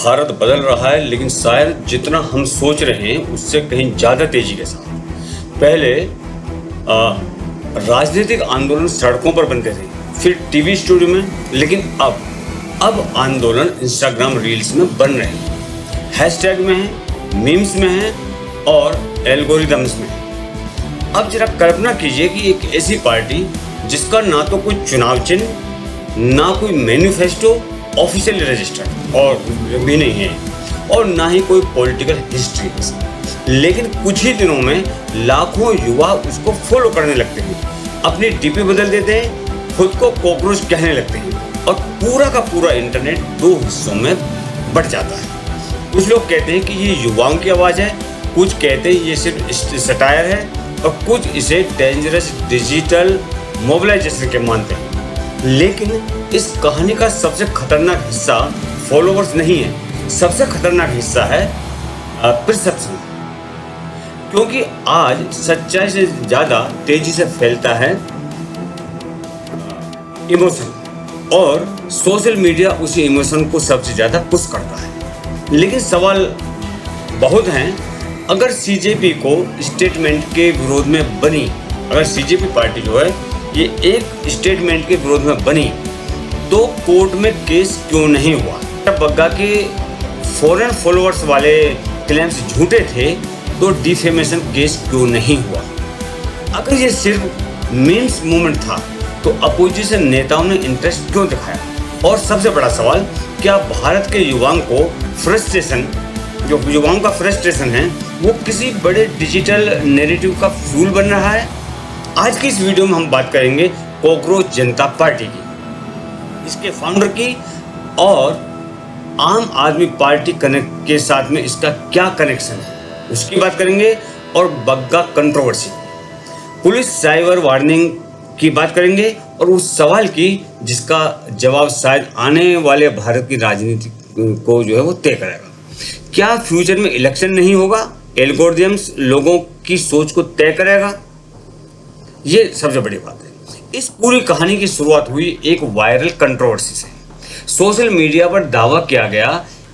भारत बदल रहा है, लेकिन शायद जितना हम सोच रहे हैं उससे कहीं ज़्यादा तेजी के साथ। पहले राजनीतिक आंदोलन सड़कों पर बनते थे, फिर टीवी स्टूडियो में, लेकिन अब आंदोलन इंस्टाग्राम रील्स में बन रहे हैं, हैशटैग में है, मीम्स में है और एल्गोरिदम्स में है। अब जरा कल्पना कीजिए कि एक ऐसी पार्टी जिसका ना तो कोई चुनाव चिन्ह, ना कोई मैनिफेस्टो ऑफिशियली रजिस्टर्ड और भी नहीं है, और ना ही कोई पॉलिटिकल हिस्ट्री है, लेकिन कुछ ही दिनों में लाखों युवा उसको फॉलो करने लगते हैं, अपनी डीपी बदल देते हैं, खुद को कॉकरोच कहने लगते हैं और पूरा का पूरा इंटरनेट दो हिस्सों में बट जाता है। कुछ लोग कहते हैं कि ये युवाओं की आवाज़ है, कुछ कहते हैं ये सिर्फ सटायर है और कुछ इसे डेंजरस डिजिटल मोबिलाइजेशन के मानते हैं। लेकिन इस कहानी का सबसे खतरनाक हिस्सा फॉलोवर्स नहीं है, सबसे खतरनाक हिस्सा है परसेप्शन, क्योंकि आज सच्चाई से ज़्यादा तेजी से फैलता है इमोशन, और सोशल मीडिया उसी इमोशन को सबसे ज़्यादा पुश करता है। लेकिन सवाल बहुत हैं। अगर सीजेपी को स्टेटमेंट के विरोध में बनी, अगर सीजेपी पार्टी जो है ये एक स्टेटमेंट के विरोध में बनी, तो कोर्ट में केस क्यों नहीं हुआ? बग्गा के फॉरेन फॉलोअर्स वाले क्लेम्स झूठे थे, तो डिफेमेशन केस क्यों नहीं हुआ? अगर ये सिर्फ मीम्स मूवमेंट था, तो अपोजिशन नेताओं ने इंटरेस्ट क्यों दिखाया? और सबसे बड़ा सवाल, क्या भारत के युवाओं को फ्रस्ट्रेशन, जो युवाओं का फ्रस्ट्रेशन है, वो किसी बड़े डिजिटल नैरेटिव का फ्यूल बन रहा है? आज की इस वीडियो में हम बात करेंगे कॉकरोच जनता पार्टी की, इसके फाउंडर की, और आम आदमी पार्टी कनेक्ट के साथ में इसका क्या कनेक्शन है उसकी बात करेंगे, और Bagga controversy, police cyber warning की बात करेंगे, और उस सवाल की जिसका जवाब शायद आने वाले भारत की राजनीति को जो है वो तय करेगा। क्या फ्यूचर में इलेक्शन नहीं होगा? एल्गोरिदम्स लोगों की सोच को तय करेगा? ये सबसे बड़ी बात है। इस पूरी कहानी की शुरुआत हुई एक वायरल कंट्रोवर्सी से। सोशल मीडिया पर दावा किया गया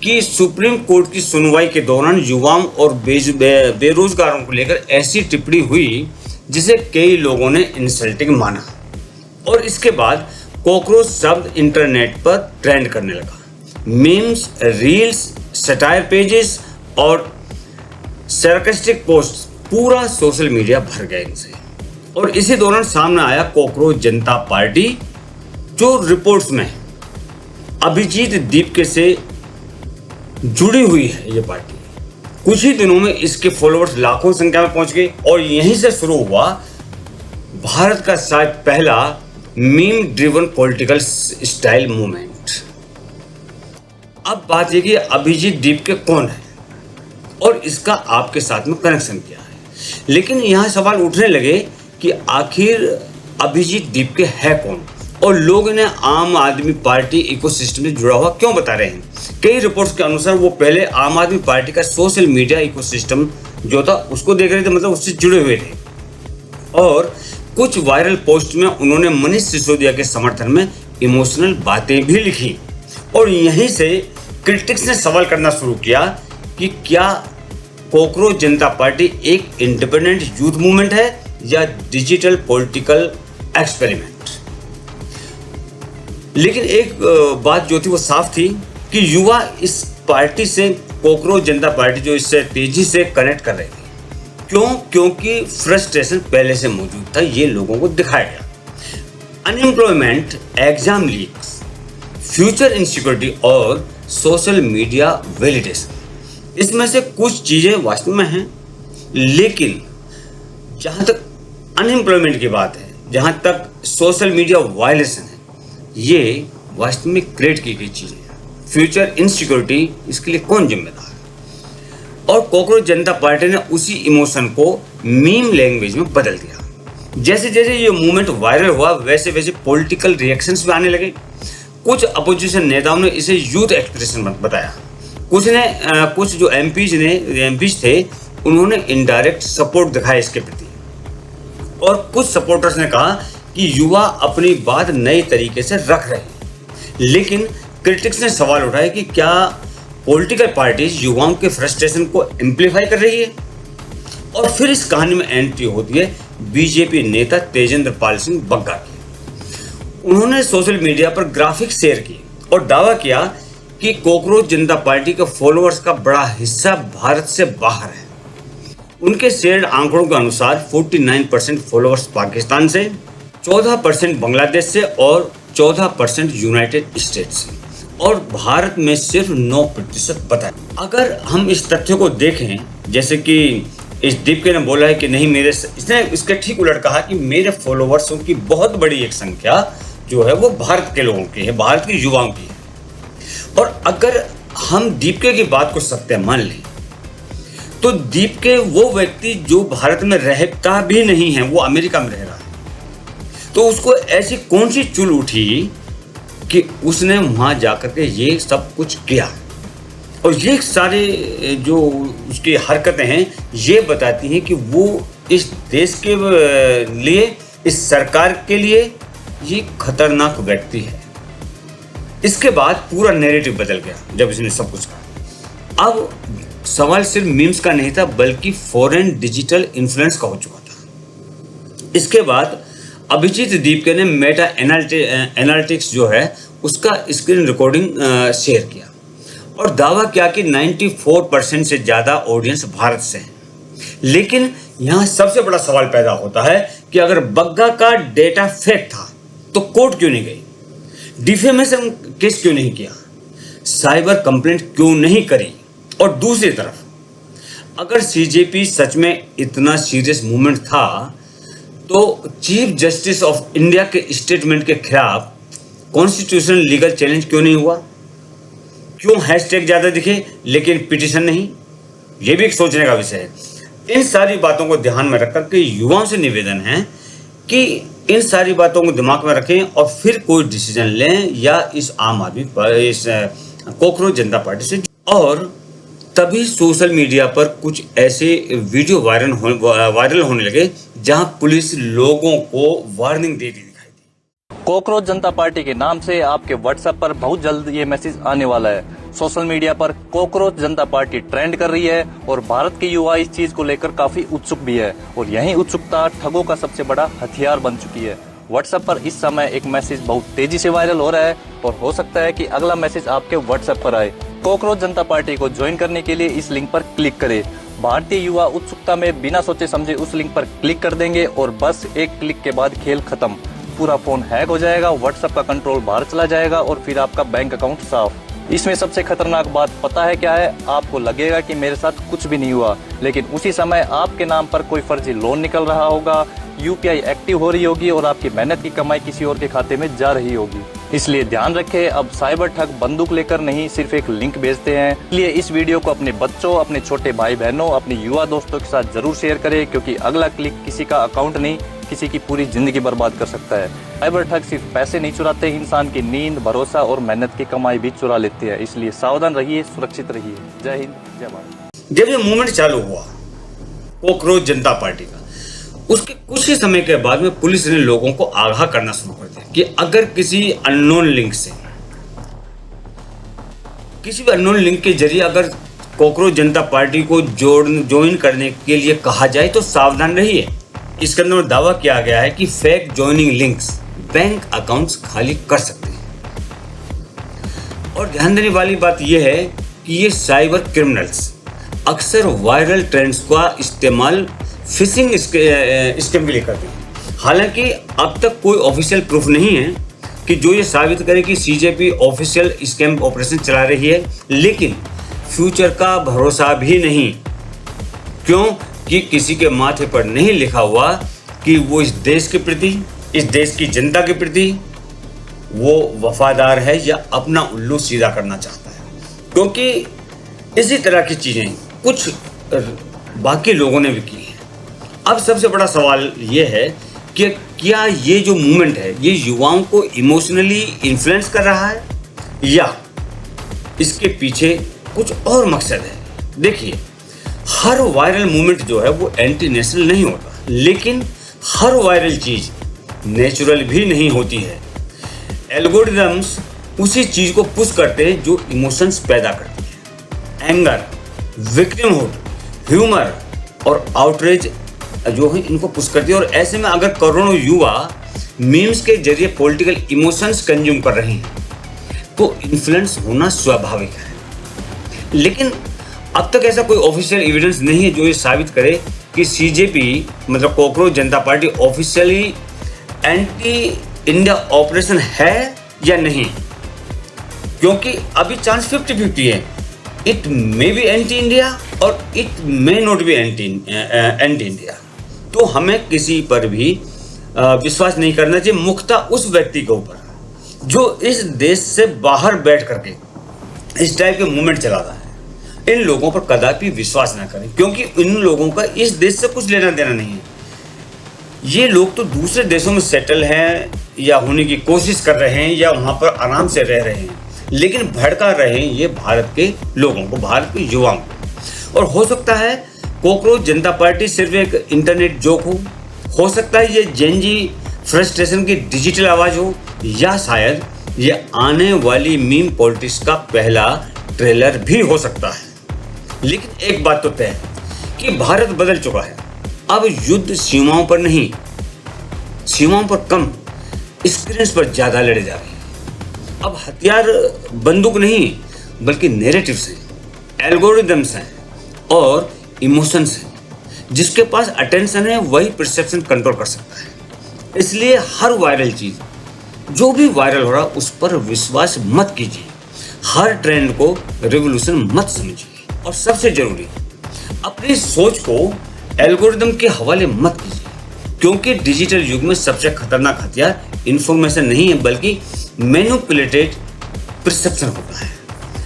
कि सुप्रीम कोर्ट की सुनवाई के दौरान युवाओं और बेरोजगारों को लेकर ऐसी टिप्पणी हुई जिसे कई लोगों ने इंसल्टिंग माना, और इसके बाद कॉकरोच शब्द इंटरनेट पर ट्रेंड करने लगा। मीम्स, रील्स, सटायर पेजेस और सरकास्टिक पोस्ट, पूरा सोशल मीडिया भर गया इनसे। और इसी दौरान सामने आया कॉकरोच जनता पार्टी, जो रिपोर्ट्स में अभिजीत दीपके से जुड़ी हुई है। ये पार्टी कुछ ही दिनों में इसके फॉलोअर्स लाखों संख्या में पहुंच गए, और यहीं से शुरू हुआ भारत का शायद पहला meme driven political style movement. अब बात यह कि अभिजीत दीपके कौन है और इसका आपके साथ में कनेक्शन क्या है। लेकिन यहाँ सवाल उठने लगे कि आखिर अभिजीत दीपके है कौन, और लोग इन्हें आम आदमी पार्टी इकोसिस्टम से जुड़ा हुआ क्यों बता रहे हैं। कई रिपोर्ट्स के अनुसार वो पहले आम आदमी पार्टी का सोशल मीडिया इकोसिस्टम जो था उसको देख रहे थे, मतलब उससे जुड़े हुए थे, और कुछ वायरल पोस्ट में उन्होंने मनीष सिसोदिया के समर्थन में इमोशनल बातें भी लिखी। और यहीं से क्रिटिक्स ने सवाल करना शुरू किया कि क्या कॉकरोच जनता पार्टी एक इंडिपेंडेंट यूथ मूवमेंट है या डिजिटल पॉलिटिकल एक्सपेरिमेंट। लेकिन एक बात जो थी वो साफ थी कि युवा इस पार्टी से, कॉकरोच जनता पार्टी जो इससे तेजी से कनेक्ट कर रहे थे। क्यों? क्योंकि फ्रस्ट्रेशन पहले से मौजूद था, ये लोगों को दिखाया गया। Unemployment, exam leaks, future insecurity और सोशल मीडिया वैलिडेशन, इसमें से कुछ चीजें वास्तव में हैं। लेकिन जहां तक अनएम्प्लॉयमेंट की बात है, जहां तक सोशल मीडिया वायलेशन है, ये वास्तव में क्रिएट की गई चीजें। फ्यूचर इनसिक्योरिटी, इसके लिए कौन जिम्मेदार है? और कॉकरोच जनता पार्टी ने उसी इमोशन को मीम लैंग्वेज में बदल दिया। जैसे जैसे ये मूवमेंट वायरल हुआ, वैसे वैसे पॉलिटिकल रिएक्शंस भी आने लगे। कुछ अपोजिशन नेताओं ने इसे यूथ एक्सप्रेशन बताया, कुछ जो एमपीज थे उन्होंने इनडायरेक्ट सपोर्ट दिखाया इसके प्रति, और कुछ सपोर्टर्स ने कहा कि युवा अपनी बात नए तरीके से रख रहे हैं। लेकिन क्रिटिक्स ने सवाल उठाया कि क्या पॉलिटिकल पार्टीज युवाओं के फ्रस्ट्रेशन को एम्पलीफाई कर रही है। और फिर इस कहानी में एंट्री होती है बीजेपी नेता तेजेंद्र पाल सिंह बग्गा की। उन्होंने सोशल मीडिया पर ग्राफिक शेयर किए और दावा किया कि कॉकरोच जनता पार्टी के फॉलोअर्स का बड़ा हिस्सा भारत से बाहर है। उनके शेयर्ड आंकड़ों के अनुसार 49% फॉलोअर्स पाकिस्तान से, 14% बांग्लादेश से और 14% यूनाइटेड स्टेट्स से, और भारत में सिर्फ 9% बताया। अगर हम इस तथ्य को देखें, जैसे कि इस दीपके ने बोला है कि नहीं इसने इसके ठीक उलट कहा कि मेरे फॉलोअर्सों की बहुत बड़ी एक संख्या जो है वो भारत के लोगों की है, भारत के युवाओं की है। और अगर हम दीपके की बात को सत्य मान लें तो दीपके वो व्यक्ति जो भारत में रहता भी नहीं है, वो अमेरिका में रह रहा है, तो उसको ऐसी कौन सी चुल उठी कि उसने वहां जाकर के ये सब कुछ किया। और ये सारे जो उसकी हरकतें हैं ये बताती हैं कि वो इस देश के लिए, इस सरकार के लिए ये खतरनाक व्यक्ति है। इसके बाद पूरा नैरेटिव बदल गया जब इसने सब कुछ कहा। अब सवाल सिर्फ मीम्स का नहीं था, बल्कि फॉरेन डिजिटल इन्फ्लुएंस का हो चुका था। इसके बाद अभिजीत दीपके ने मेटा एनालिटिक्स जो है उसका स्क्रीन रिकॉर्डिंग शेयर किया और दावा किया कि 94% से ज़्यादा ऑडियंस भारत से है। लेकिन यहाँ सबसे बड़ा सवाल पैदा होता है कि अगर बग्गा का डेटा फेक था तो कोर्ट क्यों नहीं गई, डिफेमेशन केस क्यों नहीं किया, साइबर कंप्लेंट क्यों नहीं करी। और दूसरी तरफ अगर सीजेपी सच में इतना सीरियस मूवमेंट था तो चीफ जस्टिस ऑफ इंडिया के स्टेटमेंट के खिलाफ कॉन्स्टिट्यूशनल लीगल चैलेंज क्यों नहीं हुआ, क्यों हैशटैग ज्यादा दिखे लेकिन पिटीशन नहीं, ये भी एक सोचने का विषय है। इन सारी बातों को ध्यान में रखकर के युवाओं से निवेदन है कि इन सारी बातों को दिमाग में रखें और फिर कोई डिसीजन लें, या इस आम आदमी पर, इस कॉकरोच जनता पार्टी से। और तभी सोशल मीडिया पर कुछ ऐसे वीडियो वायरल होने लगे जहां पुलिस लोगों को वार्निंग दे दी दिखाई दी। कॉकरोच जनता पार्टी के नाम से आपके व्हाट्सएप पर बहुत जल्द ये मैसेज आने वाला है। सोशल मीडिया पर कॉकरोच जनता पार्टी ट्रेंड कर रही है और भारत के युवा इस चीज को लेकर काफी उत्सुक भी है, और यही उत्सुकता ठगों का सबसे बड़ा हथियार बन चुकी है। व्हाट्सएप पर इस समय एक मैसेज बहुत तेजी से वायरल हो रहा है और हो सकता है कि अगला मैसेज आपके व्हाट्सएप पर आए। कॉकरोच जनता पार्टी को ज्वाइन करने के लिए इस लिंक पर क्लिक करें। भारतीय युवा उत्सुकता में बिना सोचे समझे उस लिंक पर क्लिक कर देंगे और बस एक क्लिक के बाद खेल खत्म। पूरा फोन हैक हो जाएगा, व्हाट्सएप का कंट्रोल बाहर चला जाएगा और फिर आपका बैंक अकाउंट साफ। इसमें सबसे खतरनाक बात पता है क्या है? आपको लगेगा कि मेरे साथ कुछ भी नहीं हुआ, लेकिन उसी समय आपके नाम पर कोई फर्जी लोन निकल रहा होगा, यूपीआई एक्टिव हो रही होगी और आपकी मेहनत की कमाई किसी और के खाते में जा रही होगी। इसलिए ध्यान रखें, अब साइबर ठग बंदूक लेकर नहीं सिर्फ एक लिंक भेजते हैं। इसलिए इस वीडियो को अपने बच्चों, अपने छोटे भाई बहनों, अपने युवा दोस्तों के साथ जरूर शेयर करें, क्योंकि अगला क्लिक किसी का अकाउंट नहीं, किसी की पूरी जिंदगी बर्बाद कर सकता है। साइबर ठग सिर्फ पैसे नहीं चुराते, इंसान की नींद, भरोसा और मेहनत की कमाई भी चुरा लेते हैं। इसलिए सावधान रहिए, सुरक्षित रहिए। जय हिंद, जय भारत। जब ये मूवमेंट चालू हुआ कॉकरोच जनता पार्टी का, उसके कुछ ही समय के बाद में पुलिस ने लोगों को आगाह करना शुरू कर दिया कि अगर किसी अननोन लिंक से, किसी भी अननोन लिंक के जरिए अगर कॉकरोच जनता पार्टी को ज्वाइन करने के लिए कहा जाए तो सावधान रहिए। इसके अंदर दावा किया गया है कि fake joining links bank accounts खाली कर सकते हैं। और ध्यान देने वाली बात यह है कि ये साइबर क्रिमिनल्स अक्सर वायरल ट्रेंड्स का इस्तेमाल फिशिंग स्कैम के लिए करते हैं। हालांकि अब तक कोई ऑफिशियल प्रूफ नहीं है कि जो ये साबित करे कि सीजेपी ऑफिशियल स्कैम ऑपरेशन चला रही है, लेकिन फ्यूचर का भरोसा भी नहीं, क्यों कि किसी के माथे पर नहीं लिखा हुआ कि वो इस देश के प्रति, इस देश की जनता के प्रति वो वफादार है या अपना उल्लू सीधा करना चाहता है। क्योंकि इसी तरह की चीज़ें कुछ बाकी लोगों ने भी की हैं। अब सबसे बड़ा सवाल ये है कि क्या ये जो मूवमेंट है ये युवाओं को इमोशनली इन्फ्लुएंस कर रहा है या इसके पीछे कुछ और मकसद है। देखिए, हर वायरल मूवमेंट जो है वो एंटी नेशनल नहीं होता, लेकिन हर वायरल चीज़ नेचुरल भी नहीं होती है। एल्गोरिदम्स उसी चीज़ को पुश करते हैं जो इमोशंस पैदा करती है। एंगर, विक्टिमहुड, ह्यूमर और आउटरीच जो है इनको पुश करती है। और ऐसे में अगर करोड़ों युवा मीम्स के जरिए पॉलिटिकल इमोशंस कंज्यूम कर रहे हैं तो इन्फ्लुएंस होना स्वाभाविक है। लेकिन अब तक ऐसा कोई ऑफिशियल एविडेंस नहीं है जो ये साबित करे कि सीजेपी मतलब कॉकरोच जनता party officially anti India operation है या नहीं, क्योंकि अभी चांस 50-50 है। It may be anti India और it may not be anti India. तो हमें किसी पर भी विश्वास नहीं करना चाहिए, मुख्यतः उस व्यक्ति के ऊपर जो इस देश से बाहर बैठ करके इस टाइप के मूवमेंट चलाता है। इन लोगों पर कदापि विश्वास ना करें, क्योंकि इन लोगों का इस देश से कुछ लेना देना नहीं है। ये लोग तो दूसरे देशों में सेटल हैं या होने की कोशिश कर रहे हैं या वहाँ पर आराम से रह रहे हैं, लेकिन भड़का रहे हैं ये भारत के लोगों को, भारत के युवाओं को। और हो सकता है कॉकरोच जनता पार्टी सिर्फ एक इंटरनेट जोक हो सकता है ये जेनजी फ्रस्ट्रेशन की डिजिटल आवाज़ हो, या शायद ये आने वाली मीम पॉलिटिक्स का पहला ट्रेलर भी हो सकता है। लेकिन एक बात तो तय है कि भारत बदल चुका है। अब युद्ध सीमाओं पर नहीं, सीमाओं पर कम, स्क्रीन पर ज्यादा लड़े जा रहे हैं। अब हथियार बंदूक नहीं बल्कि नैरेटिव्स हैं, एल्गोरिदम्स हैं और इमोशंस हैं। जिसके पास अटेंशन है वही परसेप्शन कंट्रोल कर सकता है। इसलिए हर वायरल चीज जो भी वायरल हो रहा उस पर विश्वास मत कीजिए, हर ट्रेंड को रिवॉल्यूशन मत समझिए, और सबसे जरूरी अपनी सोच को एल्गोरिदम के हवाले मत कीजिए, क्योंकि डिजिटल युग में सबसे खतरनाक हथियार इंफॉर्मेशन नहीं है बल्कि मैनिपुलेटेड परसेप्शन होता है।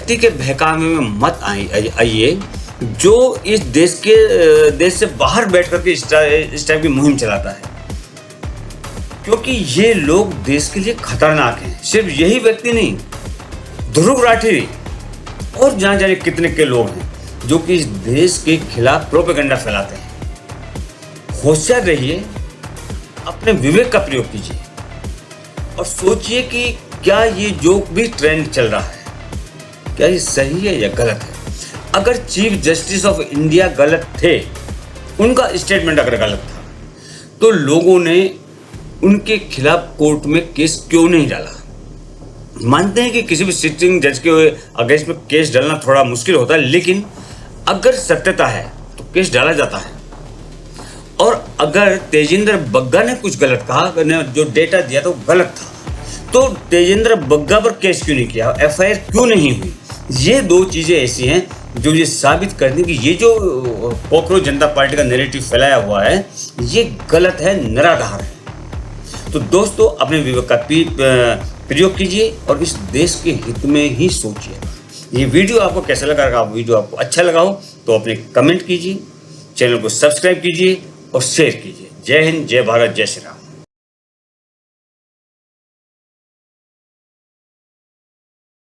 ठीक है, बहकावे में मत आइए जो इस देश से बाहर बैठ करके इस टाइप की मुहिम चलाता है, क्योंकि ये लोग देश के लिए खतरनाक हैं। सिर्फ यही व्यक्ति नहीं, ध्रुव राठी और जान जाने कितने के लोग हैं जो कि इस देश के खिलाफ प्रोपेगेंडा फैलाते हैं। होशियार रहिए, अपने विवेक का प्रयोग कीजिए और सोचिए कि क्या ये जो भी ट्रेंड चल रहा है क्या ये सही है या गलत है। अगर चीफ जस्टिस ऑफ इंडिया गलत थे, उनका स्टेटमेंट अगर गलत था, तो लोगों ने उनके खिलाफ कोर्ट में केस क्यों नहीं डाला। मानते हैं कि किसी भी सिटिंग जज के अगेंस्ट में केस डालना थोड़ा मुश्किल होता है, लेकिन अगर सत्यता है तो केस डाला जाता है। और अगर तेजिंदर बग्गा ने कुछ गलत कहा, ने जो डेटा दिया था वो गलत था, तो तेजिंदर बग्गा पर केस क्यों नहीं किया, एफआईआर क्यों नहीं हुई। ये दो चीजें ऐसी हैं जो ये साबित करती हैं कि ये जो कॉकरोच जनता पार्टी का नैरेटिव फैलाया हुआ है ये गलत है, निराधार है। तो दोस्तों, अपने विवेक का प्रयोग कीजिए और इस देश के हित में ही सोचिए। ये वीडियो आपको कैसा लगा? अगर वीडियो आपको अच्छा लगा हो तो अपने कमेंट कीजिए, चैनल को सब्सक्राइब कीजिए और शेयर कीजिए। जय हिंद, जय भारत, जय श्री राम।